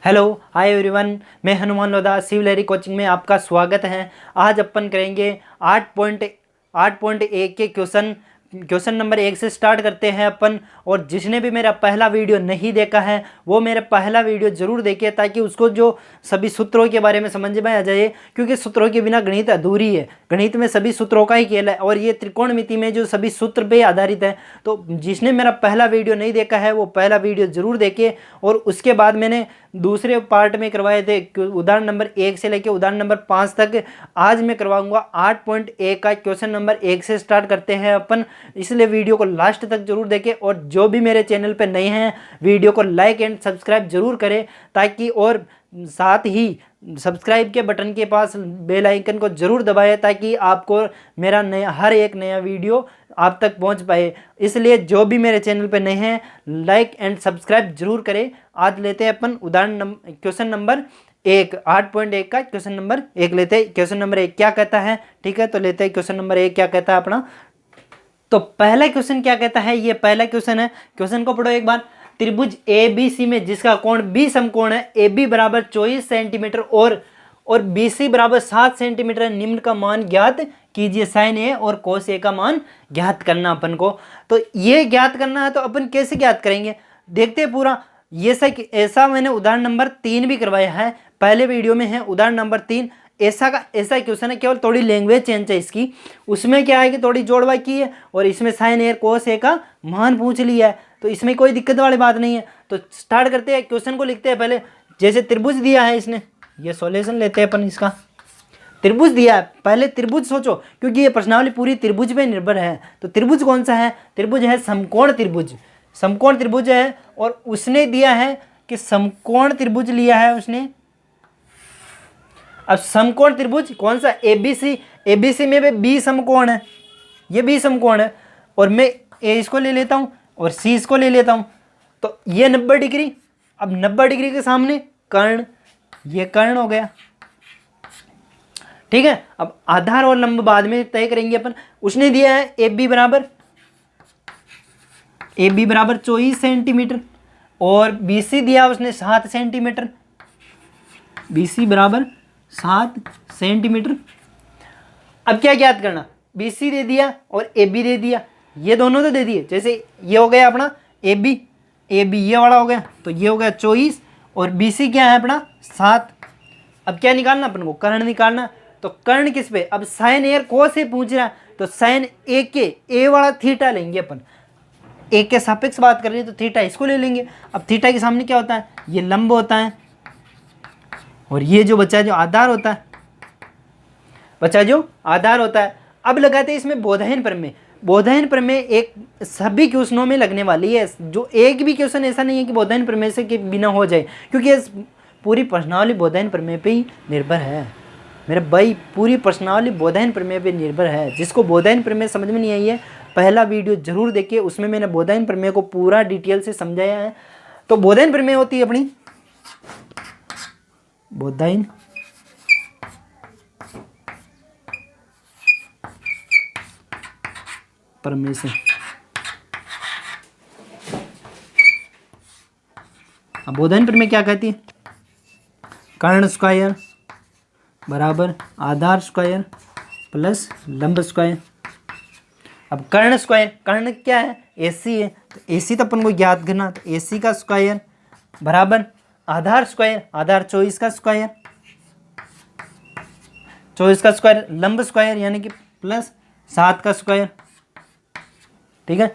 Hello hi everyone, मैं Hanuman Lodha सिविलरी coaching में आपका स्वागत है। आज अपन करेंगे 8.1 के क्वेश्चन नंबर 1 से स्टार्ट करते हैं अपन। और जिसने भी मेरा पहला वीडियो नहीं देखा है वो मेरा पहला वीडियो ज़रूर देखे, ताकि उसको जो सभी सूत्रों के बारे में समझ में आ जाए, क्योंकि सूत्रों के बिना गणित अधूरी है। गणित में सभी सूत्रों का ही खेल है और ये त्रिकोणमिति में जो सभी सूत्र पे आधारित है। तो जिसने मेरा पहला वीडियो नहीं देखा है वो पहला वीडियो ज़रूर देखे। और उसके बाद मैंने दूसरे पार्ट में करवाए थे उदाहरण नंबर 1 से लेकर उदाहरण नंबर 5 तक। आज मैं करवाऊंगा 8.1 का क्वेश्चन नंबर 1 से स्टार्ट करते हैं अपन, इसलिए वीडियो को लास्ट तक जरूर देखें। और जो भी मेरे चैनल पे नए हैं वीडियो को लाइक एंड सब्सक्राइब जरूर करें, ताकि और साथ ही सब्सक्राइब के बटन के पास बेल आइकन को जरूर दबाएं, ताकि आपको मेरा हर एक नया वीडियो आप तक पहुंच पाए। इसलिए जो भी मेरे चैनल पे नए हैं लाइक एंड सब्सक्राइब जरूर करें। आज लेते हैं अपन क्वेश्चन नंबर 1, 8.1 का क्वेश्चन नंबर 1 लेते हैं। क्वेश्चन नंबर 1 क्या कहता है, ठीक है, तो लेते हैं क्वेश्चन नंबर 1 क्या कहता है अपना। तो पहला क्वेश्चन क्या कहता है, ये पहला क्वेश्चन है। क्वेश्चन को पढ़ो एक बार। त्रिभुज ए बी सी में जिसका कोण बी समकोण है, ए बी बराबर 24 सेंटीमीटर और बी सी बराबर 7 सेंटीमीटर, निम्न का मान ज्ञात कीजिए। साइन ए और कोस ए का मान ज्ञात करना अपन को। तो ये ज्ञात करना है, तो अपन कैसे ज्ञात करेंगे देखते हैं पूरा। ये ऐसा मैंने उदाहरण नंबर 3 भी करवाया है, पहले वीडियो में है उदाहरण नंबर 3। ऐसा क्वेश्चन है, केवल थोड़ी लैंग्वेज चेंज है इसकी। उसमें क्या है कि थोड़ी जोड़वाई की है और इसमें साइन ए कोस ए का मान पूछ लिया है, तो इसमें कोई दिक्कत वाली बात नहीं है। तो स्टार्ट करते हैं, क्वेश्चन को लिखते हैं। पहले जैसे त्रिभुज दिया है इसने, ये सॉल्यूशन लेते हैं अपन इसका। त्रिभुज दिया है, पहले त्रिभुज सोचो, क्योंकि ये प्रश्नावली पूरी त्रिभुज पे निर्भर है। तो त्रिभुज कौन सा है, त्रिभुज है समकोण त्रिभुज। समकोण त्रिभुज है और उसने दिया है कि समकोण त्रिभुज लिया है उसने। अब समकोण त्रिभुज कौन सा, एबीसी। एबीसी में भी बी समकोण है, ये बी समकोण है, और मैं ए इसको ले लेता हूँ और सी इसको ले लेता हूँ। तो ये 90 डिग्री। अब 90 डिग्री के सामने कर्ण, ये कर्ण हो गया, ठीक है। अब आधार और लंब बाद में तय करेंगे अपन। उसने दिया है ए बी बराबर 24 सेंटीमीटर और बी सी दिया उसने 7 सेंटीमीटर। बी सी बराबर 7 सेंटीमीटर। अब क्या ज्ञात करना, बी सी दे दिया और ए बी दे दिया, ये दोनों तो दे दिए। जैसे ये हो गया अपना ए बी ये वाला हो गया, तो ये हो गया 24 और बी सी क्या है अपना 7। अब क्या निकालना अपन को, कर्ण निकालना। तो कर्ण किस पे, अब साइन ए को से पूछ रहा है, तो साइन ए के ए वाला थीटा लेंगे अपन। ए के सापेक्ष बात कर रहे हैं तो थीटा इसको ले लेंगे। अब थीटा के सामने क्या होता है, ये लंब होता है और ये जो बचा जो आधार होता है, अब लगाते हैं इसमें बोधायन प्रमेय। बोधायन प्रमेय एक सभी क्वेश्चनों में लगने वाली है, जो एक भी क्वेश्चन ऐसा नहीं है कि बोधायन प्रमेय से के बिना हो जाए, क्योंकि पूरी प्रश्नावली बोधायन प्रमेय पे ही निर्भर है मेरे भाई। पूरी प्रश्नावली बोधायन प्रमेय पे निर्भर है। जिसको बोधायन प्रमेय समझ में नहीं आई है पहला वीडियो जरूर देखिए, उसमें मैंने बोधायन प्रमेय को पूरा डिटेल से समझाया है। तो बोधायन प्रमेय होती है अपनी बोधायन प्रमेय से। अब बोधायन प्रमेय क्या कहती है, कर्ण स्क्वायर बराबर आधार स्क्वायर प्लस लंब स्क्वायर। अब कर्ण स्क्वायर, कर्ण क्या है, एसी है, तो एसी तो अपन को ज्ञात करना। तो एसी का स्क्वायर बराबर आधार स्क्वायर, आधार 24 का स्क्वायर, 24 का स्क्वायर लंब स्क्वायर यानी कि प्लस 7 का स्क्वायर, ठीक है।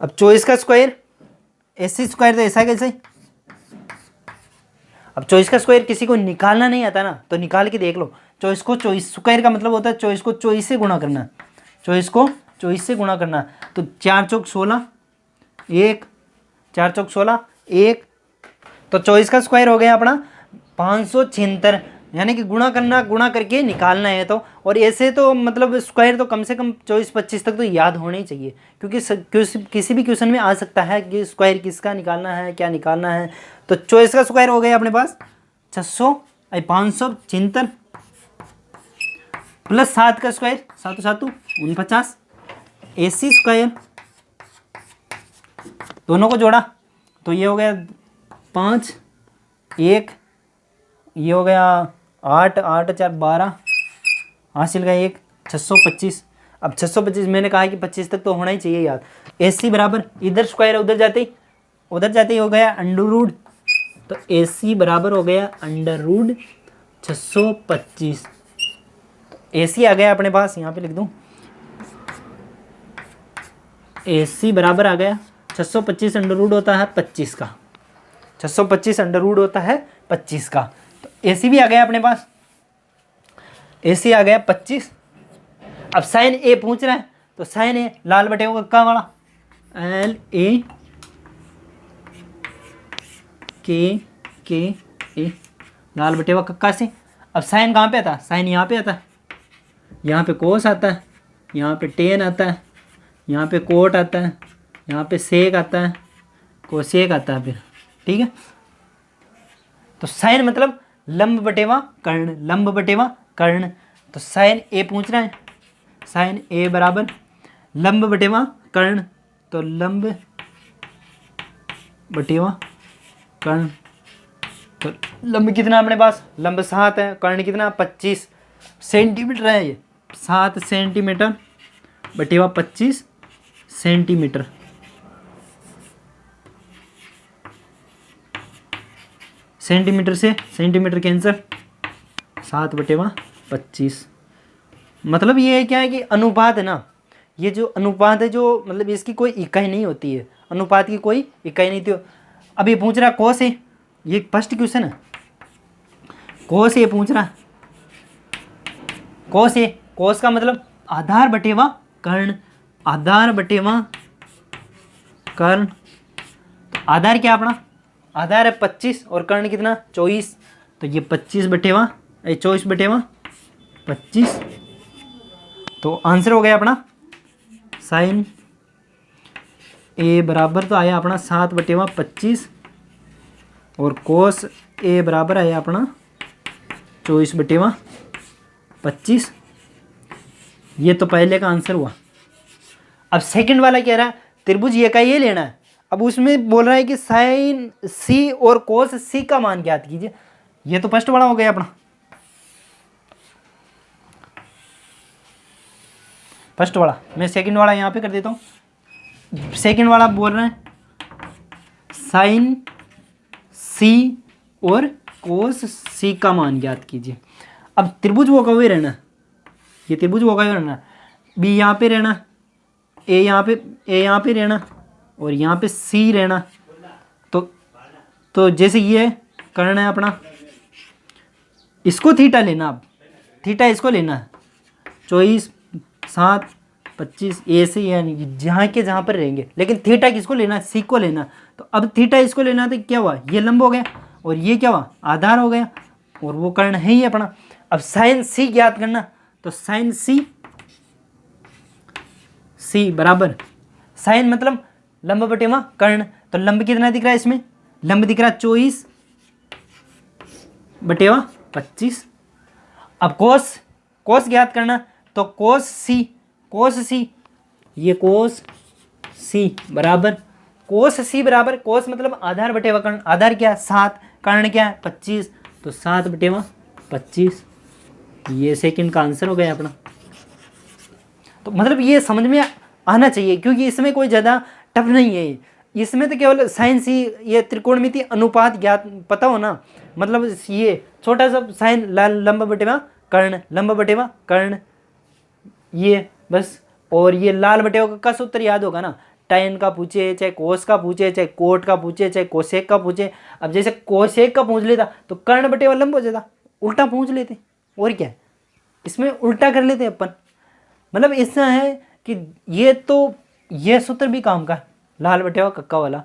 अब 24 का स्क्वायर, एसी स्क्वायर तो ऐसा कैसे। अब 24 का स्क्वायर किसी को निकालना नहीं आता ना, तो निकाल के देख लो। 24 को 24 स्क्वायर का मतलब होता है 24 को 24 से गुणा करना, 24 को 24 से गुणा करना। तो 4 चौक 16 1, 4 चौक 16 1, तो 24 का स्क्वायर हो गया अपना 576, यानी कि गुणा करके निकालना है। तो और ऐसे तो मतलब स्क्वायर तो कम से कम 24-25 तक तो याद होने ही चाहिए, क्योंकि किसी भी क्वेश्चन में आ सकता है कि स्क्वायर किसका निकालना है, क्या निकालना है। तो 24 का स्क्वायर हो गया अपने पास 576 प्लस 7 का स्क्वायर 7 7 49, एसी स्क्वायर दोनों को जोड़ा तो ये हो गया 5 1, ये हो गया 8, 8 4 12, हासिल का 1, 625। अब 625 मैंने कहा कि 25 तक तो होना ही चाहिए याद। AC बराबर इधर स्क्वायर है, उधर जाते ही हो गया अंडर रूट, तो AC बराबर हो गया अंडर रूट 625। AC आ गया अपने पास, यहाँ पे लिख दूं AC बराबर आ गया 625 अंडर रूट होता है 25 का, 625 अंडर रूट होता है 25 का। तो AC भी आ गया अपने पास, AC आ गया 25। अब साइन A पूछ रहा है, तो साइन A लाल बटे होगा कक्का वाला, LA K लाल बटे हुआ कक्का से। अब साइन कहाँ पे आता है, साइन यहाँ पे आता है, यहाँ पे कोस आता है, यहाँ पे टेन आता है, यहाँ पे कोट आता है, यहाँ पे सेक आता है, कोसेक आता है फिर, ठीक है। तो साइन मतलब लंब बटेवा कर्ण, लंब बटेवा कर्ण। तो साइन A पूछ रहा है, साइन A बराबर लंब बटेवा कर्ण, तो लंब बटेवा कर्ण, तो लंब कितना अपने पास, लंब 7 है, कर्ण कितना 25 सेंटीमीटर है, ये 7 सेंटीमीटर बटेवा 25 सेंटीमीटर। सेंटीमीटर से सेंटीमीटर कैंसर, 7 बटेवा 25। मतलब ये क्या है कि अनुपात है ना, ये जो अनुपात है जो मतलब इसकी कोई इकाई नहीं होती है, अनुपात की कोई इकाई नहीं थी। अब ये पूछ रहा कोस है, ये फर्स्ट क्वेश्चन है, कोस ये पूछ रहा, कोस है, कोस का मतलब आधार बटेवा कर्ण, आधार बटेवा कर्ण। आधार क्या अपना, आधार है 25 और कर्ण कितना 24, तो ये 25 बटेवा 24 बटेवा 25। तो आंसर हो गया अपना साइन A बराबर तो आया अपना 7 बटेवा 25 और कोस A बराबर आया अपना 24 बटेवा 25। ये तो पहले का आंसर हुआ। अब सेकंड वाला कह रहा है त्रिभुज ये का ये लेना है। अब उसमें बोल रहा है कि साइन C और कोस C का मान ज्ञात कीजिए। ये तो फर्स्ट वाला हो गया अपना, फर्स्ट वाला। मैं सेकंड वाला यहाँ पे कर देता हूँ। सेकंड वाला बोल रहे हैं साइन C और कोस C का मान ज्ञात कीजिए। अब त्रिभुज वो कभी रहना, ये त्रिभुज वो कभी रहना, B यहाँ पे रहना, A यहाँ पे रहना और यहाँ पे C रहना। तो जैसे ये करना है अपना, इसको थीटा लेना, अब थीटा इसको लेना है 24 7 25 ऐसे यानी जहाँ के जहाँ पर रहेंगे, लेकिन थीटा किसको लेना है, C को लेना। तो अब थीटा इसको लेना तो क्या हुआ, ये लंब हो गया और ये क्या हुआ आधार हो गया और वो कर्ण है ही अपना। अब साइन C ज्ञात करना, तो साइन C बराबर साइन मतलब लंब बटेवा कर्ण। तो लंब कितना दिख रहा है इसमें, लंब दिख रहा है 24 बटेवा 25। अब कोस ज्ञात करना, तो कोस C ये कोस C बराबर कोस मतलब आधार बटेवा कर्ण। आधार क्या है 7, कर्ण क्या है 25, तो 7 बटेवा 25। ये सेकंड का आंसर हो गया अपना। तो मतलब ये समझ में आना चाहिए क्योंकि इसमें कोई ज़्यादा टफ नहीं है। इसमें तो केवल साइन C ये त्रिकोणमितीय अनुपात ज्ञात पता हो ना, मतलब ये छोटा सा साइन लंब बटेवा कर्ण, लंब बटेवा कर्ण ये बस। और ये लाल बटेवा का सूत्र याद होगा ना, tan का पूछे चाहे कोस का पूछे चाहे कोट का पूछे चाहे कोसेक का पूछे। अब जैसे कोसेक का पूछ लेता तो कर्ण बटेवा लंब हो जाता, उल्टा पूछ लेते और क्या है, इसमें उल्टा कर लेते अपन। मतलब ऐसा है कि ये सूत्र भी काम का, लाल बटेवा कक्का वाला।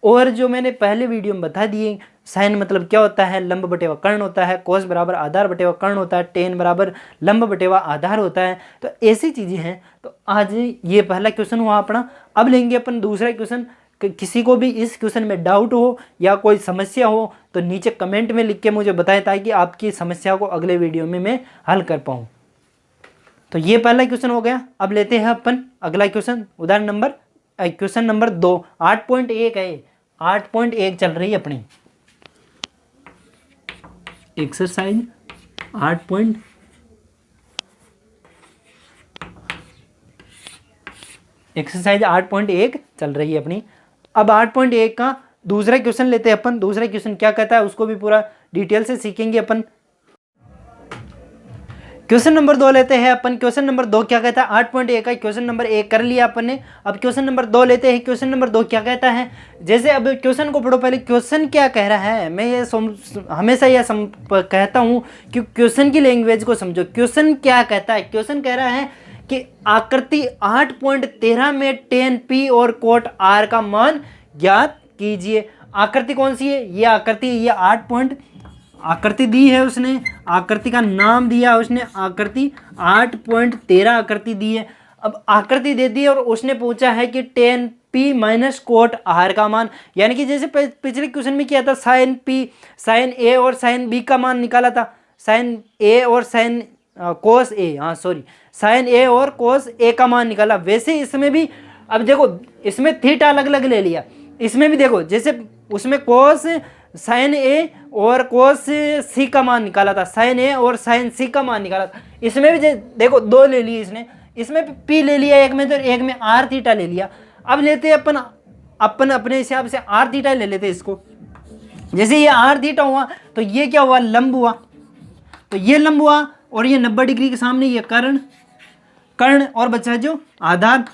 और जो मैंने पहले वीडियो में बता दिए, साइन मतलब क्या होता है, लंब बटेवा कर्ण होता है, कोस बराबर आधार बटेवा कर्ण होता है, टेन बराबर लंब बटेवा आधार होता है। तो ऐसी चीज़ें हैं। तो आज ये पहला क्वेश्चन हुआ अपना। अब लेंगे अपन दूसरा क्वेश्चन। किसी को भी इस क्वेश्चन में डाउट हो या कोई समस्या हो तो नीचे कमेंट में लिख के मुझे बताएं, ताकि आपकी समस्या को अगले वीडियो में मैं हल कर पाऊँ। तो ये पहला क्वेश्चन हो गया। अब लेते हैं अपन अगला क्वेश्चन, उदाहरण नंबर क्वेश्चन नंबर 2। 8.1 है, 8.1 चल रही है अपनी। एक्सरसाइज 8 पॉइंट एक्सरसाइज 8.1 चल रही है अपनी। अब 8.1 का दूसरा क्वेश्चन लेते हैं अपन। दूसरा क्वेश्चन क्या कहता है उसको भी पूरा डिटेल से सीखेंगे अपन। क्वेश्चन नंबर 2 लेते हैं अपन। क्वेश्चन नंबर 2 क्या कहता है? 8.1 का क्वेश्चन नंबर 1 कर लिया अपन ने। अब क्वेश्चन नंबर 2 लेते हैं। क्वेश्चन नंबर 2 क्या कहता है? जैसे अब क्वेश्चन को पढ़ो पहले, क्वेश्चन क्या कह रहा है। मैं ये हमेशा यह कहता हूँ कि क्वेश्चन की लैंग्वेज को समझो। क्वेश्चन क्या कहता है? क्वेश्चन कह रहा है कि आकृति 8.13 में tan P और cot R का मान ज्ञात कीजिए। आकृति कौन सी है? ये आकृति, ये 8 आकृति दी है उसने, आकृति का नाम दिया उसने, आकृति 8.13 आकृति दी है। अब आकृति दे दी और उसने पूछा है कि tan P minus cot R का मान, यानी कि जैसे पिछले क्वेश्चन में किया था sin P, sin A और sin B का मान निकाला था, sin A और sin cos A, हाँ सॉरी, sin A और cos A का मान निकाला। वैसे इसमें भी अब देखो, इसमें थीटा अलग अलग ले लिया। इसमें भी देखो, जैसे उसमें cos sin A और cos C का मान निकाला था, sin A और sin C का मान निकाला था। इसमें भी देखो 2 ले लिए इसने, इसमें P ले लिया एक में, तो एक में R थीटा ले लिया। अब लेते हैं अपन अपने हिसाब से R थीटा ले लेते हैं इसको। जैसे ये R थीटा हुआ तो ये क्या हुआ? लंब हुआ। तो ये लंब हुआ और ये 90 डिग्री के सामने ये कर्ण और बचा जो आधार।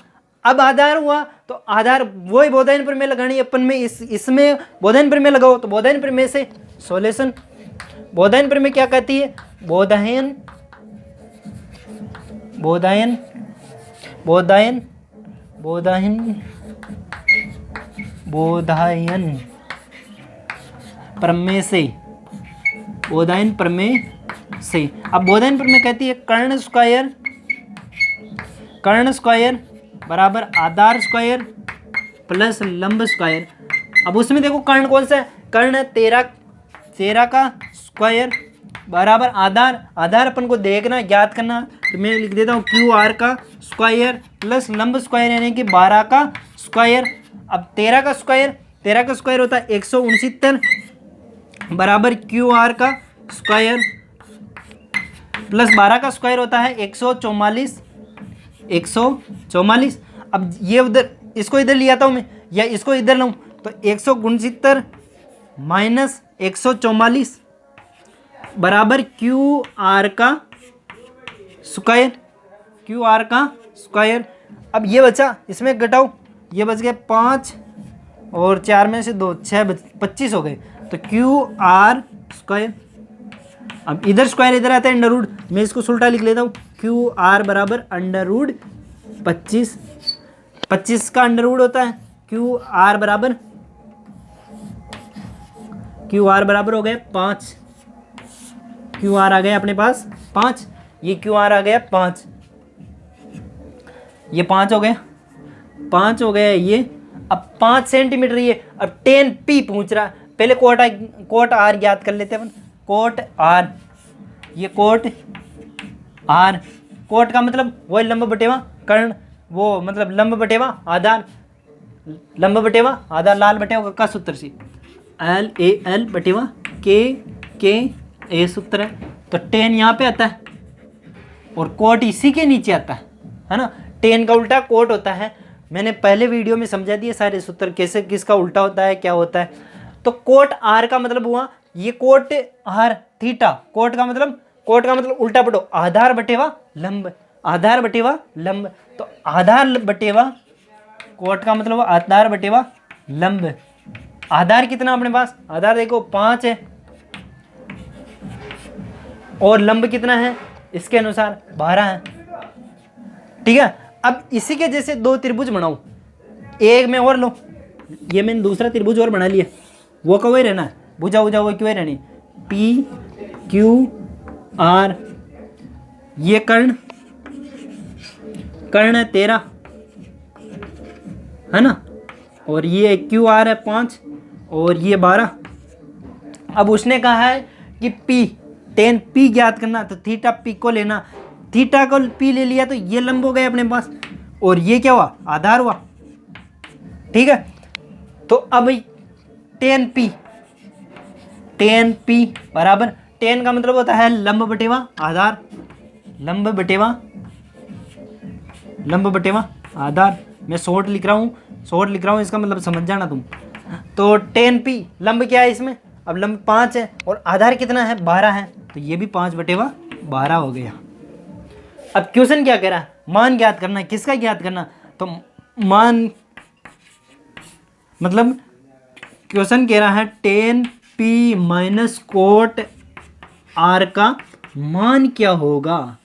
अब आधार हुआ तो आधार वही बोधायन प्रमेय लगानी अपन में। इसमें बोधायन प्रमेय लगाओ तो बोधायन प्रमेय से सॉल्यूशन। बोधायन प्रमेय क्या कहती है? बोधायन प्रमेय से, बोधायन प्रमेय से। अब बोधायन प्रमेय कहती है कर्ण स्क्वायर बराबर आधार स्क्वायर प्लस लंब स्क्वायर। अब उसमें देखो कर्ण कौन सा है? कर्ण 13 का स्क्वायर बराबर आधार अपन को देखना, ज्ञात करना। तो मैं लिख देता हूँ QR का स्क्वायर प्लस लंब स्क्वायर यानी कि 12 का स्क्वायर। अब 13 का स्क्वायर होता है 169 बराबर QR का स्क्वायर प्लस 12 का स्क्वायर होता है 144। अब ये उधर, इसको इधर लिया था मैं, या इसको इधर लाऊं तो 169 माइनस 144 बराबर QR का स्क्वायर। अब ये बचा, इसमें घटाओ, ये बच गए 5 और 4 में से 2 6 25 हो गए। तो QR स्क्वायर। अब इधर स्क्वायर इधर आता है अंडर रूट, मैं इसको उल्टा लिख लेता हूँ। QR बराबर अंडर रूट 25 का अंडर रूट होता है। QR बराबर हो गए 5। QR आ गया अपने पास 5, ये QR आ गया 5, ये 5 हो गया ये। अब 5 सेंटीमीटर ये। अब tan P पूछ रहा है, पहले कोट R ज्ञात कर लेते हैं अपन। कोट R, ये कोट R, कोट का मतलब वही लंब बटेवा कर्ण, वो मतलब लंब बटेवा आधार, लाल बटेवा का सूत्र से LAL बटेवा K A सूत्र है। तो tan यहाँ पे आता है और कोट इसी के नीचे आता है ना। tan का उल्टा कोट होता है। मैंने पहले वीडियो में समझा दिए सारे सूत्र, कैसे किसका उल्टा होता है, क्या होता है। तो कोट R का मतलब हुआ ये कोट R थीटा। कोट का मतलब उल्टा पढ़ो, आधार बटेवा लंब। तो आधार बटेवा, कोट का मतलब आधार बटेवा लंब। आधार कितना अपने पास? आधार देखो 5 है और लंब कितना है इसके अनुसार? 12 है। ठीक है। अब इसी के जैसे 2 त्रिभुज बनाओ, एक में और लो, ये मैंने दूसरा त्रिभुज और बना लिया, वो कवई रहना है, भुजा वो क्यों रहनी, PQR। ये कर्ण 13 है ना, और ये QR है 5 और ये 12। अब उसने कहा है कि tan P ज्ञात करना, तो थीटा P को लेना। थीटा को P ले लिया तो ये लंब हो गए अपने पास, और ये क्या हुआ? आधार हुआ। ठीक है। तो अब tan P बराबर टेन का मतलब होता है लंब बटेवा आधार, लंब बटेवा आधार। मैं शॉर्ट लिख रहा हूँ, इसका मतलब समझ जाना तुम। तो टेन पी लंब क्या है इसमें, अब लंब 5 है और आधार कितना है 12 है, तो ये भी 5/12 हो गया। अब क्वेश्चन क्या कह रहा है, मान ज्ञात करना है। किसका ज्ञात करना, तो मान मतलब क्वेश्चन कह रहा है tan P minus cot R का मान क्या होगा,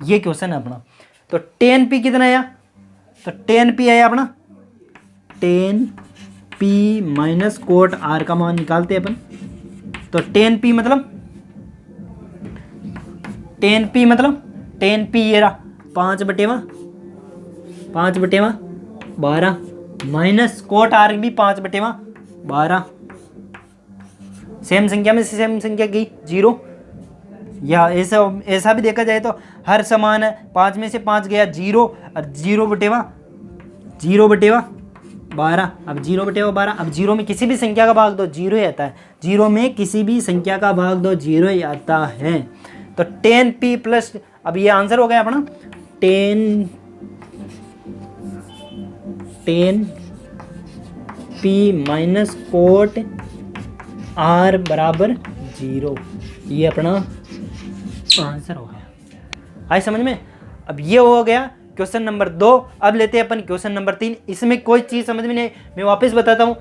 ये क्वेश्चन है अपना। तो टेन पी कितना आया, तो टेन पी आया अपना, tan P minus cot R का मान निकालते हैं अपन। तो टेन पी मतलब टेन पी ये रहा 5/12 माइनस कोट आर भी 5/12, सेम संख्या में से सेम संख्या गई 0, या ऐसा भी देखा जाए तो हर समान है, 5 में से 5 गया 0 और 0/12। अब 0/12, अब 0 में किसी भी संख्या का भाग दो 0 ही आता है, 0 में किसी भी संख्या का भाग दो 0 ही आता है। तो टेन पी प्लस, अब ये आंसर हो गया अपना tan P minus cot R बराबर 0, ये अपना आंसर हो गया। आई समझ में। अब ये हो गया क्वेश्चन नंबर 2। अब लेते हैं अपन क्वेश्चन नंबर 3। इसमें कोई चीज़ समझ में नहीं, मैं वापस बताता हूँ।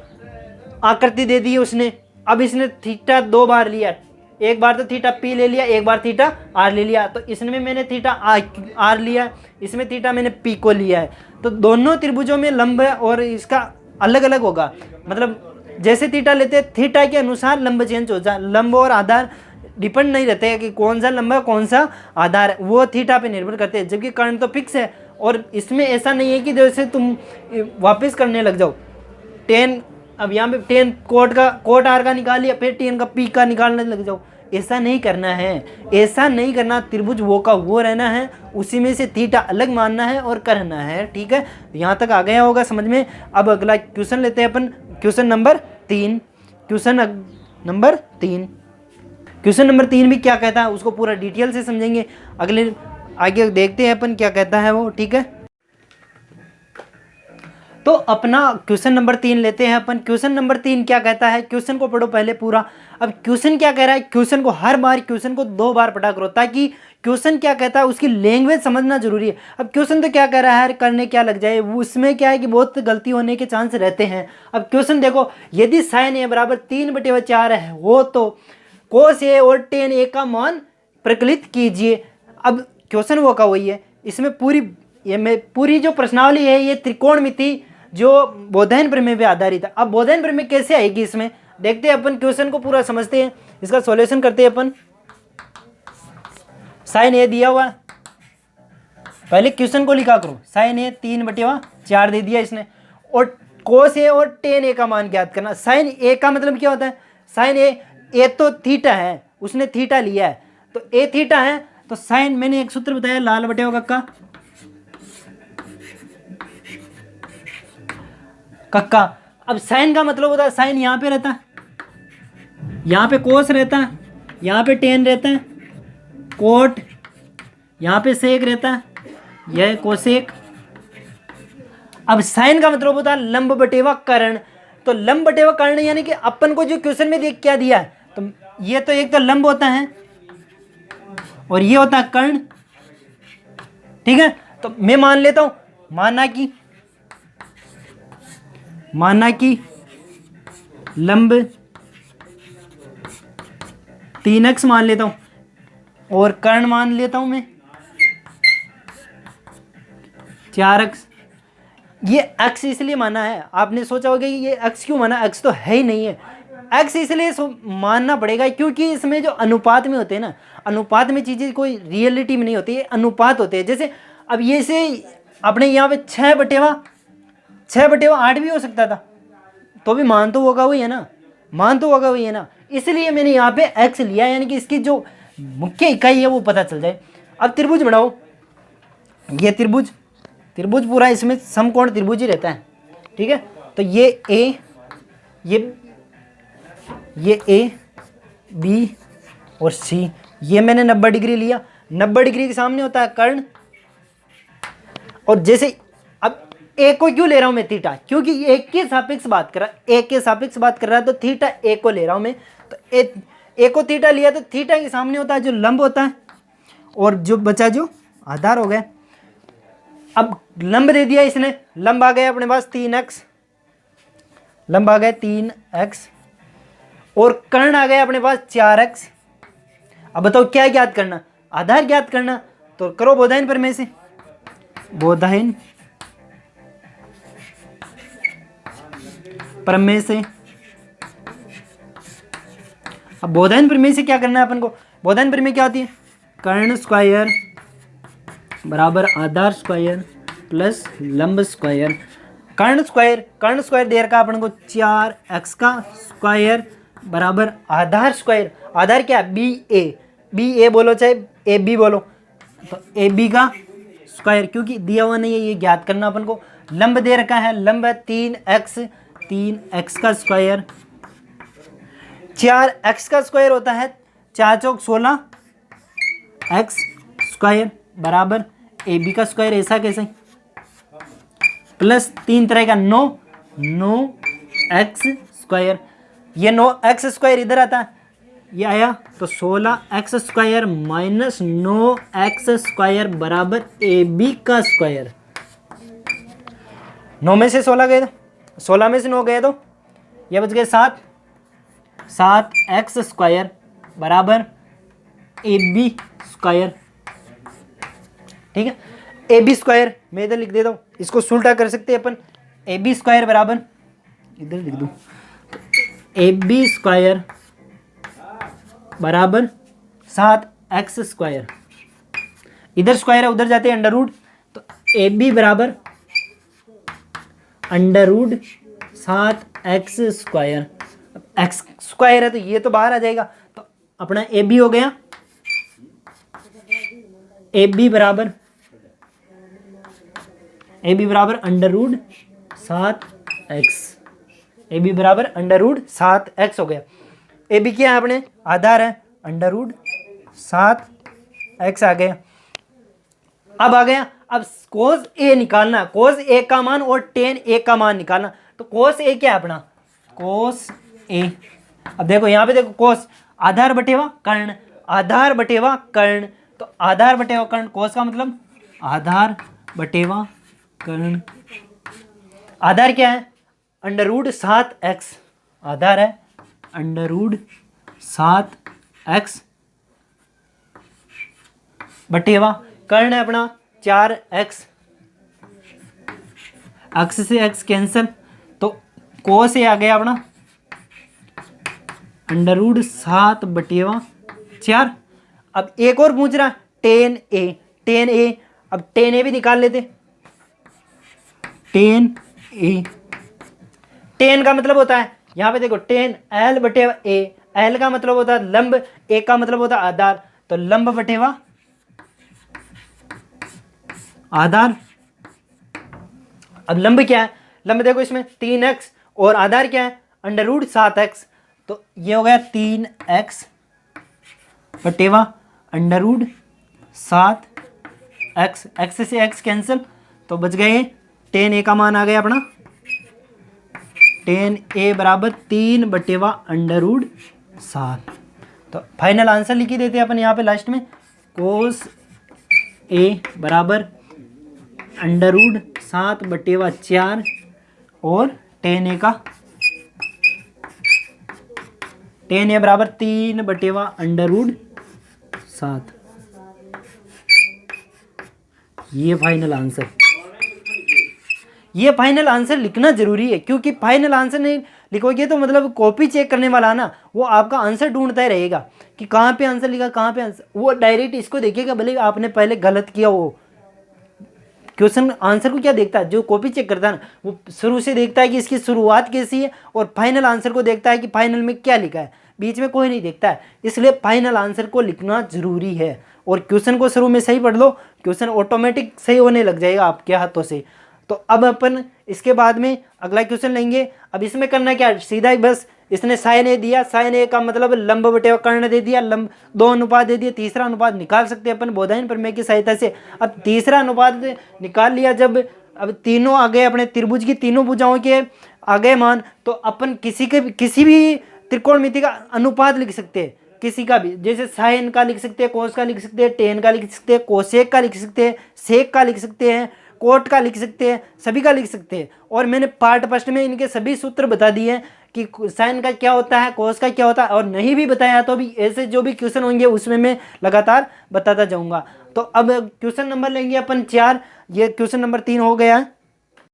आकृति दे दी उसने, अब इसने थीटा 2 बार लिया, एक बार तो थीटा पी ले लिया, एक बार थीटा आर ले लिया। तो इसमें मैंने थीटा आर लिया, इसमें थीटा मैंने पी को लिया है। तो दोनों त्रिभुजों में लंब है और इसका अलग अलग होगा, मतलब जैसे थीटा लेते हैं थीटा के अनुसार लंब चेंज हो जाए। लंब और आधार डिपेंड नहीं रहते हैं कि कौन सा लंबा कौन सा आधार है, वो थीटा पे निर्भर करते हैं। जबकि कर्ण तो फिक्स है और इसमें ऐसा नहीं है कि जैसे तुम वापस करने लग जाओ। टेन, अब यहाँ पे टेन कोट आर का निकाल लिया, फिर टेन का पी का निकालने लग जाओ, ऐसा नहीं करना है, ऐसा नहीं करना। त्रिभुज वो का वो रहना है, उसी में से थीटा अलग मानना है और करना है, ठीक है। यहाँ तक आ गया होगा समझ में। अब अगला क्वेश्चन लेते हैं अपन, क्वेश्चन नंबर 3। क्वेश्चन नंबर 3 भी क्या कहता है उसको पूरा डिटेल से समझेंगे, अगले आगे देखते हैं अपन क्या कहता है वो, ठीक है। तो अपना क्वेश्चन नंबर 3 लेते हैं अपन। क्वेश्चन नंबर 3 क्या कहता है, क्वेश्चन को पढ़ो पहले पूरा। अब क्वेश्चन क्या कह रहा है, क्वेश्चन को हर बार क्वेश्चन को 2 बार पढ़ा करो, ताकि क्वेश्चन क्या कहता है उसकी लैंग्वेज समझना जरूरी है। अब क्वेश्चन तो क्या कह रहा है, करने क्या लग जाए, उसमें क्या है कि बहुत गलती होने के चांस रहते हैं। अब क्वेश्चन देखो, यदि sin a बराबर 3/4 है वो तो cos a और tan a का मान प्रकलित कीजिए। अब क्वेश्चन वो का वही है, इसमें पूरी जो प्रश्नावली है ये त्रिकोणमिति जो बोधायन प्रमेय पे आधारित है। अब बोधायन प्रमेय कैसे आएगी इसमें, देखते हैं अपन, क्वेश्चन को पूरा समझते हैं, इसका सॉल्यूशन करते हैं अपन। sin a दिया हुआ, पहले क्वेश्चन को लिखा करो, sin a 3/4 दे दिया इसने, और cos a और tan a का मान ज्ञात करना। sin a का मतलब क्या होता है, sin a तो थीटा है, उसने थीटा लिया है, तो a थीटा है, तो sin, मैंने एक सूत्र बताया लाल बटे कक्का। अब साइन का मतलब होता है, साइन यहाँ पे रहता है, यहाँ पे कोस रहता है, यहाँ पे टेन रहता है, कोट यहाँ पे सेक रहता है, यह कोसेक। अब साइन का मतलब होता है लंब बटेवा कर्ण। तो लंब बटेवा कर्ण यानी कि अपन को जो क्वेश्चन में देख क्या दिया है, तो ये तो एक तो लंब होता है और ये होता है कर्ण, ठीक है। तो मैं मान लेता हूं, माना कि लंब 3x मान लेता हूं और कर्ण मान लेता हूं मैं 4x। ये x इसलिए माना है, आपने सोचा होगा कि ये x क्यों माना, x तो है ही नहीं है। x इसलिए मानना पड़ेगा क्योंकि इसमें जो अनुपात में होते हैं ना, अनुपात में चीज़ें कोई रियलिटी में नहीं होती, ये अनुपात होते हैं। जैसे अब ये से अपने यहाँ पे 6/8 भी हो सकता था, तो भी मान तो होगा वही है ना, इसलिए मैंने यहाँ पे x लिया, यानी कि इसकी जो मुख्य इकाई है वो पता चल जाए। अब त्रिभुज बनाओ, ये त्रिभुज पूरा इसमें समकोण त्रिभुज ही रहता है, ठीक है। तो ये A B और सी, ये मैंने 90 डिग्री लिया। 90 डिग्री के सामने होता है कर्ण, और जैसे अब ए को क्यों ले रहा हूं मैं थीटा, क्योंकि एक के सापेक्ष बात कर रहा है, एक के सापेक्ष बात कर रहा है, तो थीटा ए को ले रहा हूं मैं। तो ए को थीटा लिया तो थीटा के सामने होता है जो लंब होता है, और जो बचा जो आधार हो गया। अब लंब दे दिया इसने, लंब आ गया अपने पास 3x, लंब आ गया 3x, और कर्ण आ गया अपने पास 4x। अब बताओ क्या ज्ञात करना, आधार ज्ञात करना, तो करो बोधायन प्रमेय से। बोधायन प्रमेय से, अब बोधायन प्रमेय से क्या करना है अपन को, बोधायन प्रमेय क्या होती है, कर्ण स्क्वायर बराबर आधार स्क्वायर प्लस लंब स्क्वायर। कर्ण स्क्वायर दे रखा अपन को 4x का स्क्वायर बराबर आधार स्क्वायर। आधार क्या है, बी ए बोलो चाहे ए बी बोलो, तो ए बी का स्क्वायर, क्योंकि दिया हुआ नहीं है ये ज्ञात करना अपन को। लंब दे रखा है, लंब है 3x का स्क्वायर, 4x का स्क्वायर होता है 4 चौक 16 x स्क्वायर बराबर ए बी का स्क्वायर, ऐसा कैसे, प्लस 3 तरह का 9 x स्क्वायर, ये 9x स्क्वायर इधर आता है, ये आया तो 16x square minus 9x square बराबर ए बी का स्क्वायर। 9 में से 16 गए तो 16 में से 9 गए तो ये बच गए 7x स्क्वायर बराबर ए बी स्क्वायर। ठीक है, ए बी स्क्वायर मैं इधर लिख देता हूँ, इसको उल्टा कर सकते हैं अपन, ए बी स्क्वायर बराबर इधर लिख दूँ, ए बी स्क्वायर बराबर 7x स्क्वायर, इधर स्क्वायर है उधर जाते हैं अंडर रूट, तो ए बी बराबर under root 7x square. x square है तो ये तो बाहर आ जाएगा, तो अपना ए बी हो गया, ए बी बराबर under root 7x, A B बराबर अंडर रूट 7x हो गया। ए बी क्या है अपने आधार है, अंडर रूट 7x आ गया। अब आ गया, अब कोस ए निकालना, कोस ए का मान और टेन ए का मान निकालना। तो कोस ए क्या है अपना, कोस ए, अब देखो यहाँ पे देखो कोस आधार बटेवा कर्ण, आधार बटेवा कर्ण, तो आधार बटेवा कर्ण, कोस का मतलब आधार बटेवा कर्ण। आधार क्या है, अंडर रूट 7x, आधार है अंडर रूट 7x बटेवा कर्ण है अपना 4x, x से x कैंसल, तो कोस ए आ गया अपना अंडर रूट 7 बटेवा 4। अब एक और पूछ रहा टेन ए, अब टेन ए भी निकाल लेते, टेन ए, टेन का मतलब होता है यहाँ पे देखो टेन एल बटेवा ए, एल का मतलब होता है लंब, ए का मतलब होता है आधार, तो लंब बटेवा आधार। अब लंब क्या है, लंब देखो इसमें 3x और आधार क्या है अंडर रूट 7x, तो ये हो गया 3x बटेवा अंडर रूट 7x, x से x कैंसिल, तो बच गए 10a का मान आ गया अपना 10a बराबर 3 बटेवा अंडर रूट 7। तो फाइनल आंसर लिख ही देते हैं अपन यहाँ पे लास्ट में, कोस ए बराबर अंडर रूट 7 बटेवा 4 और 10a का 10a बराबर 3 बटेवा अंडर रूट 7। ये फाइनल आंसर, ये फाइनल आंसर लिखना जरूरी है, क्योंकि फाइनल आंसर नहीं लिखोगे तो मतलब कॉपी चेक करने वाला ना वो आपका आंसर ढूंढता ही रहेगा कि कहाँ पे आंसर लिखा, कहाँ पे आंसर, वो डायरेक्ट इसको देखेगा भले आपने पहले गलत किया हो। क्वेश्चन आंसर को क्या देखता है, जो कॉपी चेक करता है ना वो शुरू से देखता है कि इसकी शुरुआत कैसी है, और फाइनल आंसर को देखता है कि फाइनल में क्या लिखा है, बीच में कोई नहीं देखता है। इसलिए फाइनल आंसर को लिखना जरूरी है, और क्वेश्चन को शुरू में सही पढ़ लो, क्वेश्चन ऑटोमेटिक सही होने लग जाएगा आपके हाथों से। तो अब अपन इसके बाद में अगला क्वेश्चन लेंगे। अब इसमें करना क्या है, सीधा बस इसने साइन ए दिया, साइन ए का मतलब लंब बटे कर्ण दे दिया, लंब 2 अनुपात दे दिया। तीसरा अनुपात निकाल सकते हैं अपन बोधायन प्रमेय की सहायता से। अब तीसरा अनुपात निकाल लिया जब, अब तीनों आ गए अपने त्रिभुज की तीनों भुजाओं के आ गए मान, तो अपन किसी भी त्रिकोणमिति का अनुपात लिख सकते हैं, किसी का भी, जैसे साइन का लिख सकते हैं, कोस का लिख सकते हैं, टेन का लिख सकते हैं, कोसेक का लिख सकते हैं, सेक का लिख सकते हैं, कोट का लिख सकते हैं, सभी का लिख सकते हैं। और मैंने पार्ट फर्स्ट में इनके सभी सूत्र बता दिए हैं कि साइन का क्या होता है, कोस का क्या होता है, और नहीं भी बताया तो भी ऐसे जो भी क्वेश्चन होंगे उसमें मैं लगातार बताता जाऊंगा। तो अब क्वेश्चन नंबर लेंगे अपन 4, ये क्वेश्चन नंबर 3 हो गया।